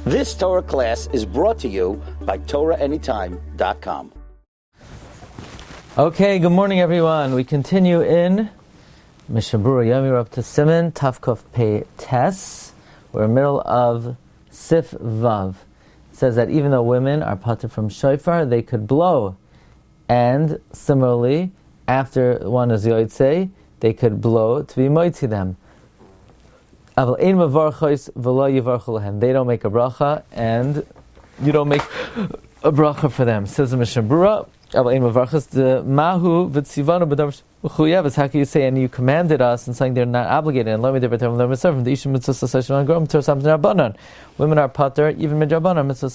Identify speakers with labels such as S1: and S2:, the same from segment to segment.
S1: This Torah class is brought to you by TorahAnytime.com.
S2: Okay, good morning everyone. We continue in Mishna Yomi. We're up to Siman Tafkuf Pei Tes. We're in the middle of Sif Vav. It says that even though women are patur from Shofar, they could blow. And similarly, after one is Yoitze, they could blow to be moitzi them. They don't make a bracha, and you don't make a bracha for them. Says the Mishna Berura, how can you say, and you commanded us in something they're not obligated, and women are patur, even midrabanan mitzvah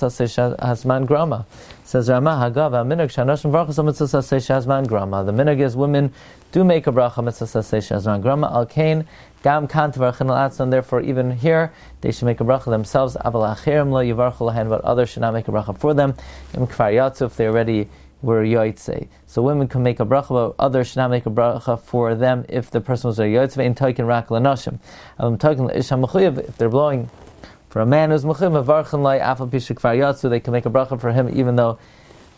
S2: hasman grama. Says Rama, the minhag is women do make a bracha mitzvah hasman grama al kain gam kan tvarchin al atzon. Therefore, even here they should make a bracha themselves. But others should not make a bracha for them. If they already were yoitze. So women can make a bracha, but others should not make a bracha for them if the person was a yoitze in token rak lanashim. If they're blowing for a man who's mechuyev varchin lai afal pishuk kvar yatsu, they can make a bracha for him even though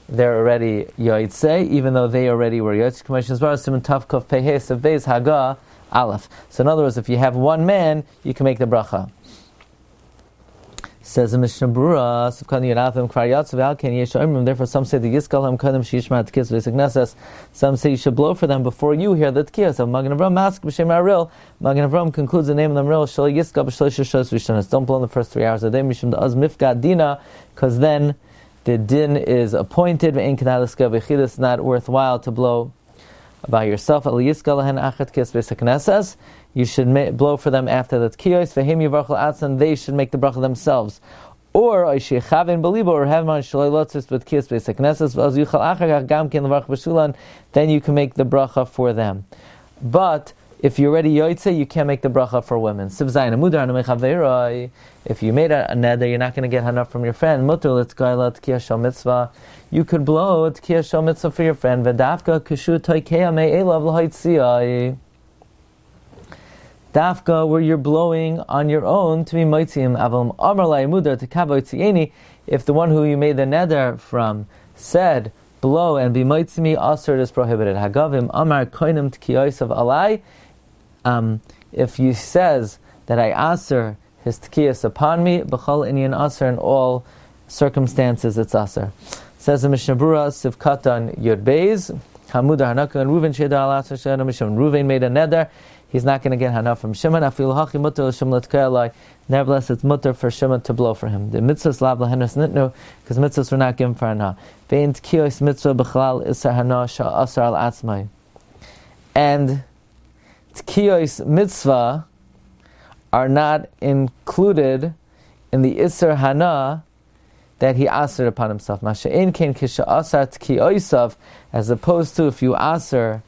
S2: they're already yoitze, even though they already were yoitze. Commissions bar siman tavkov pehes of beis haga aleph. So in other words, if you have one man, you can make the bracha. Says the Mishna Berura, therefore some say the Yiskal Kadam Shishma Tkis Vesegnesses. Some say you should blow for them before you hear the Tkiyas. So Magen Avram asks B'Shem Aril. Magen Avram concludes the name of the Amril Shal Yiskal B'Shalish Shos Rishonos. Don't blow in the first 3 hours of the day. Mishum Da'az Mifka Dina, because then the din is appointed. It's not worthwhile to blow by yourself. You should blow for them after the tkiyos. They should make the bracha themselves. Or or have man with kiyos. Then you can make the bracha for them. But if you're already yoitze, you can't make the bracha for women. If you made a neder, you're not going to get enough from your friend. You could blow tkiyah shel mitzvah for your friend. Dafka, where you're blowing on your own to be moitzim. If the one who you made the neder from said, blow and be moitzimi, asr is prohibited. Hagavim amar koinim tkiyos of alai. If he says that I asr his tkiyos upon me, b'chol inyan asr, in all circumstances it's asr. Says the Mishna Berura, Sivkatan Youre Blind, Hamudar Hanaka, and Reuven Shedar al Asr Shedar Mishon. Reuven made a neder. He's not going to get hana from Shimon. Nevertheless, it's mutter for Shimon to blow for him. The mitzvahs lav lahenos nitnu, because mitzvahs were not given for hana. Vein tkiyos mitzvah b'chalal isar hana sha'asar al atzmai. And tkiyos mitzvah are not included in the isar hana that he aser upon himself. Masha'in ken kisha asar tkiyosav, as opposed to if you aser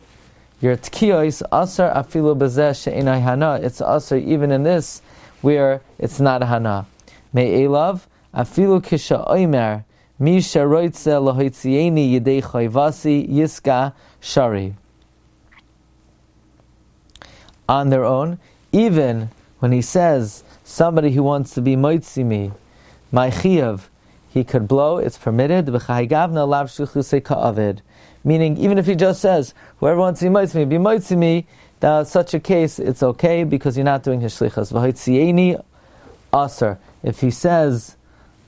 S2: your tkiyos asar afilu bezeh she'inai hana. It's asar even in this where it's not a hana. Me'elav afilu kisha oimer mi sheroitze lahoitzieni yidei chayvasi yiska shari. On their own, even when he says somebody who wants to be moitzi me, my chiyav, he could blow, it's permitted. Meaning, even if he just says, whoever wants to be moitzi me, in such a case, it's okay, because you're not doing his shlichus. V'hoitzieni aser. If he says,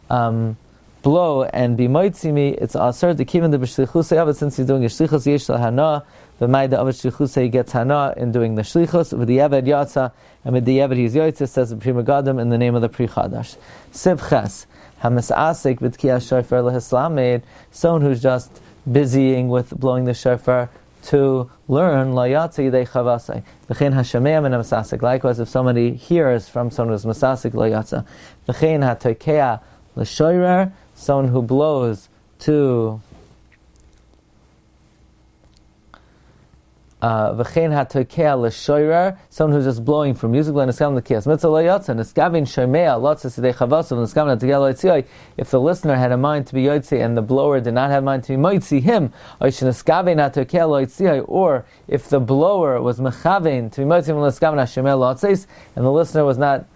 S2: blow and be moitzi me, it's aser. The kivin the b'shlichusei of it, since he's doing his shlichus, yesh hana, the maida of shlichusei gets hana in doing the shlichus. With the eved yatsa, and with the eved he's yotzis, says the Pri Megadim in the name of the Pri Chadash. Sivches. Hamasasik v'tkiyah shofar lehislamed, someone who's just busying with blowing the shofar to learn la yatsa yidei chavasai. V'chein hashameya min hamasasik. Likewise, if somebody hears from someone who's masasik la yatsa. V'chein hatoikeya l'shoirer, someone who blows to V'chein hatoikeya l'shoirer, someone who's just blowing for music. L'niskam l'kiyas mitzvah l'yotza niskavin shomea lotzas yidei chavasav niskam l'tigel l'yitziyai. If the listener had a mind to be yotzi and the blower did not have a mind to be moitzi him, or if the blower was mechavein to be moitzi l'niskavin hashomea lotzes, and the listener was not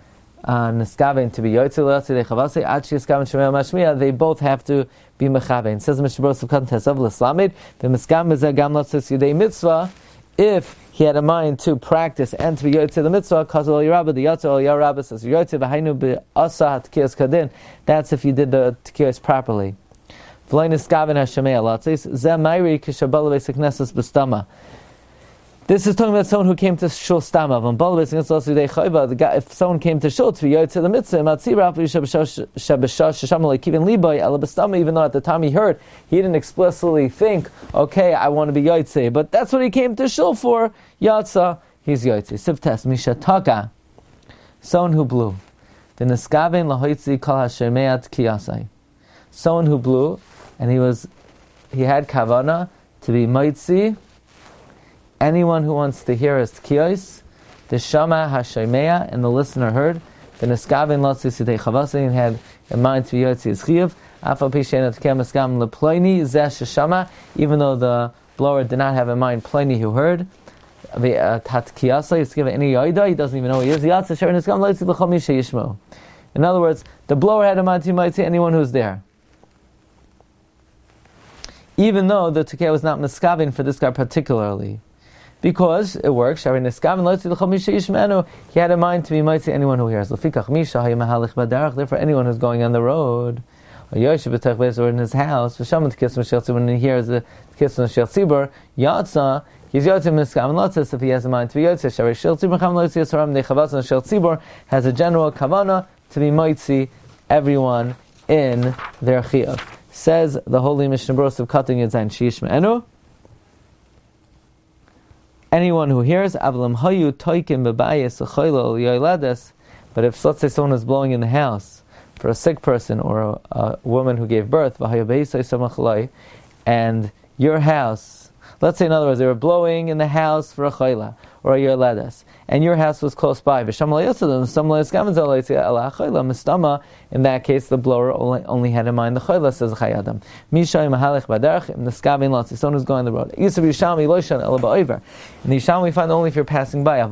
S2: Niskaven to be Yoitze L'Yatzei Dechavase, Ad Sheyiskaven Shemei Mashmiya, they both have to be Mechaven. Says the Mishna Berura of Katan Tesav L'Slamed, the Miskaven Bezeh Gam L'Tzis Yidei Mitzvah, if he had a mind to practice and to be Yoitze the Mitzvah, Kazal Yerabba, the Yatzel Yerabba says, Yoitze V'hainu B'asa T'kiyas Kadin, that's if you did the T'kiyas properly. V'loi Niskaven HaShemei L'Tzis, Zeh Mayri Kishabala B'Sek Nesses B'Stama. This is talking about someone who came to Shul Stama. If someone came to Shul to be Yoitze the Mitzvah, even though at the time he heard, he didn't explicitly think, okay, I want to be Yoitze, but that's what he came to Shul for, Yatza, he's Yoitze. Sivtes, Mishataka, someone who blew. The Niskaven Lahoitzi Kal HaShemeat Kiyasai. Someone who blew, and he had Kavana to be Moitzi, anyone who wants to hear his tkiyos, the Shama HaShemea, and the listener heard, the Niskaven L'Tzis Yidei Chavase, and had in mind to be Yotzi his Chiyuv, Afal Pi She'en Atkem Niskaven L'Ploini Zeh Sheshama, even though the blower did not have in mind Pliny who heard, Tatkiyasa, he's given any Yoida, he doesn't even know who he is, Yatza Sher Niskaven L'Tzis L'Chol Mi She'yishmo. In other words, the blower had in mind to be anyone who's there. Even though the Tekeh was not Niskaven for this guy particularly. Because it works. He had in mind to be mighty anyone who hears. Therefore, anyone who's going on the road, or in his house, when he hears the kiss on Shel Tzibur, Yatza, he's Yotzim Niskaven Lotzis if he has in mind to be Yotzim. Shel Tzibur has a general kavana to be mighty everyone in their chiyuv. Says the holy Mishna Berura of Katan Yedzayin Sheyishme'enu. Anyone who hears, but if, let's say, someone is blowing in the house for a sick person or a woman who gave birth, and your house, let's say in other words, they were blowing in the house for a chayla or a yerladas, and your house was close by, in that case the blower only had in mind the chayla, says Chayadam. Someone who's going on the road. In the Yisham we find only if you're passing by,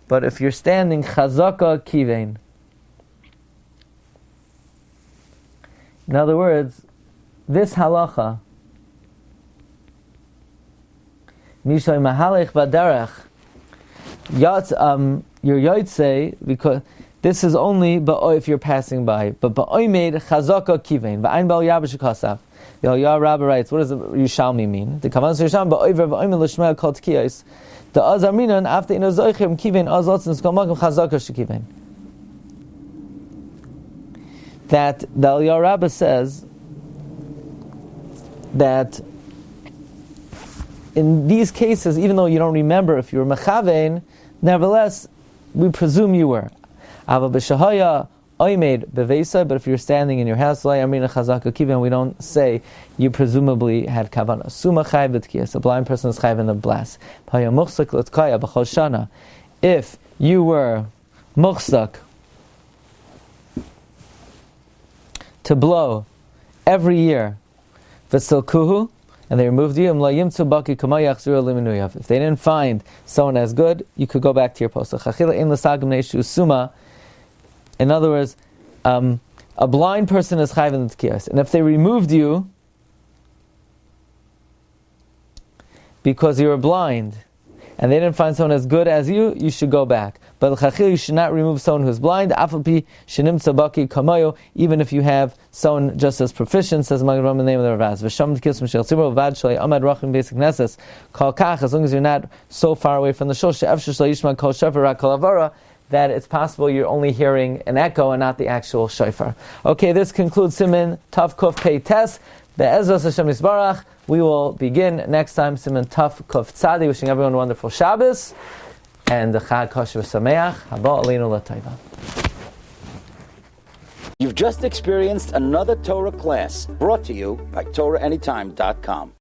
S2: but if you're standing, chazaka kivein. In other words, this halacha, Mishay Mahalech Badarach, your Yotzei, because this is only if you're passing by. But Ba'oimed Chazaka Kivein, Ba'ain Bal Yabashikasav. The Rabbi writes, what does the Yushalmi mean? The Kavan Yushalmi Ba'oiver Ba'oimed Lishmel Kol Tkiyos. The Azarminan after Inozoichem Kivein Azlotzin Skomakam Chazaka Shikivein. That the Rabbi says that in these cases, even though you don't remember if you were mechavein, nevertheless, we presume you were. But if you're standing in your house, we don't say you presumably had kavana. A blind person is chayv in the blast. If you were muchsak to blow every year, v'silkuhu, and they removed you, if they didn't find someone as good, you could go back to your post. In other words, a blind person is chayv in the tkiyos, and if they removed you because you were blind and they didn't find someone as good as you should go back. But you should not remove someone who's blind, even if you have someone just as proficient, says Magen Ram in the name of the Ravaz. As long as you're not so far away from the shul, that it's possible you're only hearing an echo and not the actual shofar. Okay, this concludes Siman Tav Kuf Pei Tes. Be'ezras Hashem Yisbarach. We will begin next time Siman Tav Kuf Tzadi. Wishing everyone a wonderful Shabbos and the Chag Kosher V'Sameach. Haba Aleinu L'Taiva.
S1: You've just experienced another Torah class brought to you by TorahAnytime.com.